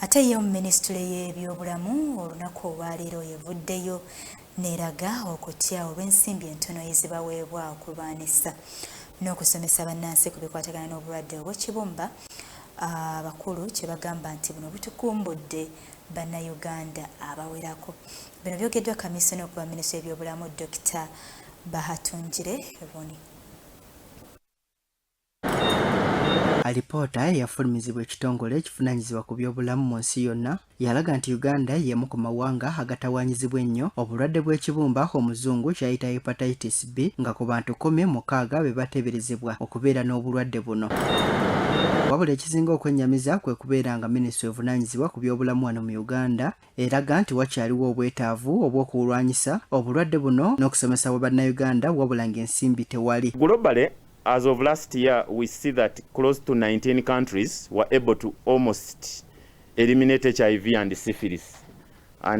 Ate yo Minisitule y'ebyobulamu olunaku olwaleero yevuddeyo n'eraga okutya olw'ensimbi entono ezibawebwa Okulwanyisa n'okusomesa bannansi ku bikwatagana n'obulwadde obw'ekibumba. Abakulu kyebagamba nti buno butugumbudde bannaUganda abawerako. Bino byogeddwa kamisona okuva Minisitule y'ebyobulamu Dr Bahatungire D Ronnie. Alipoota yafulumizibwa ekitongole ekivunaanyizibwa ku byobulamu mu nsi yonna yalaga nti Uganda y'emu ku mawanga agatawaanyizibwa ennyo obulwadde bw'ekibumba omuzungu kyayita hepatitis B nga ku bantu 16 be bateeberezebwa okubeera n'obulwadde buno. Wabula ekizinga okwennyamiza kwe kubeera nga Minisitule evunaanyizibwa ku byobulamu wano mu Uganda eraga nti wakyaliwo obwetaavu obw'okulwanyisa obulwadde buno n'okusomesa bannayuganda wabula ng'ensimbi tewali. Globally, as of last year, we see that close to 19 countries were able to almost eliminate HIV and syphilis.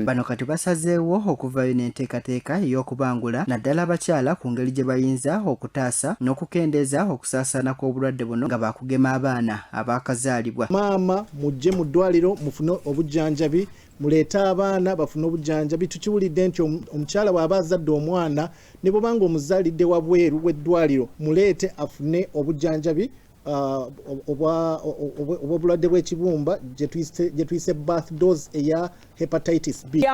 Bano kati basazeewo okuvayo n'enteekateeka ey'okubangula naddala abakyala ku ngeri gye bayinza okutaasa n'okukendeeza okusaasaana kw'obulwadde buno nga baakugema abaana abaakazaalibwa. Maama mujje mu ddwaliro mufune obujjanjabi, muleete abaana bafune obujjanjabi. Tukiwulidde nti omukyala bw'aba azadde omwana ne bw'obanga omuzaalidde wabweru w'eddwaliro muleete afune obujjanjabi obulwadde bw'ekibumba gye tuyise birth dose eya hepatitis B.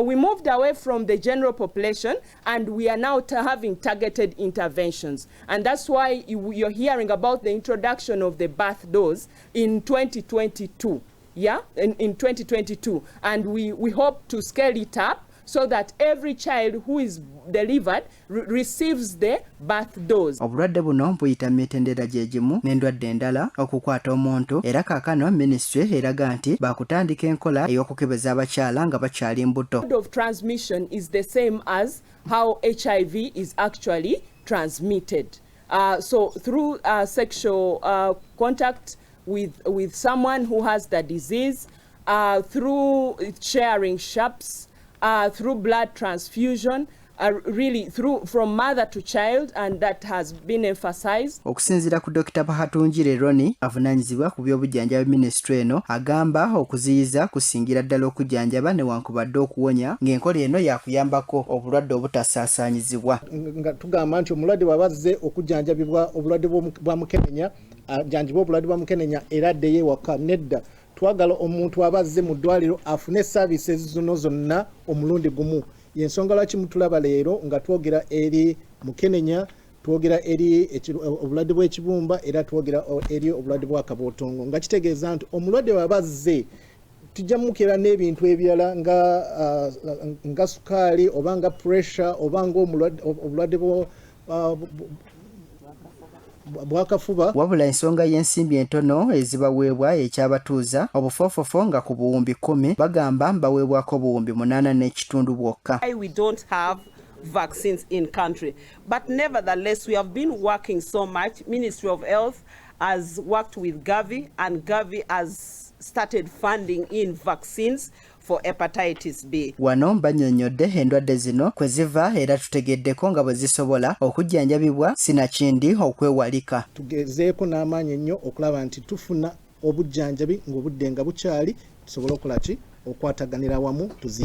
We moved away from the general population and we are now having targeted interventions, and that's why you're hearing about the introduction of the birth dose in 2022. Yeah, in 2022, and we hope to scale it up so that every child who is delivered receives the birth dose. Obulwadde buno buyita mitendera gye gimu n'endwadde endala okukwata omuntu era kaakano Minisitule eraga nti baakutandika enkola ey'okukebeza abakyala nga bakyali mbuto. The mode of transmission is the same as how HIV is actually transmitted. So through sexual contact with someone who has the disease, through sharing shops, through blood transfusion, really from mother to child, and that has been emphasized. Okusinziira ku Dr Bahatungire D Ronnie avunaanyizibwa ku by'obujjanjabi Minisitule eno agamba okuziyiza kusingira ddala okujjanjaba newankubadde okuwonya ng'enkola eno yakuyambako obulwadde obutasaasaanyizibwa. Nga tugamba nti omulwadde bw'abazze okujjanjabibwa obulwadde bwa mukenenya ajjanjibwa obulwadde bwa mukenenya era addeyo ewaka. Nedda, twagala omuntu abazze mu ddwaliro afune services zino zonna omulundi gumu. Yensonga lwaki mutulaba leero nga twogera eri mukenenya, twogera eri obulwadde bw'ekibumba era twogera eri obulwadde bwa kabootongo, nga kitegeeza nti omulwadde wabazze tujja mukera n'ebintu ebirala nga sukaali oba nga pressure oba nga obulwadde bwakafuba. Wabula ensonga y'ensimbi entono ezibawebwa ekyabatuuza obufoofofo nga ku buwumbi 10 bagamba baweebwako obuwumbi 8.5 bwokka. We don't have vaccines in country, but nevertheless we have been working so much. Ministry of Health has worked with Gavi, and Gavi has started funding in vaccines for hepatitis B. Wano bannyonnyodde endwadde zino kwe ziva era tutegeddeko nga bwe zisobola okujjanjabibwa sinakindi okwewalika. Tugezeeko n'amaanyi ennyo okulaba nti tufuna obujjanjabi ng'obudde nga bukyali tusobole okola ki okwataganira wamu tuziyize.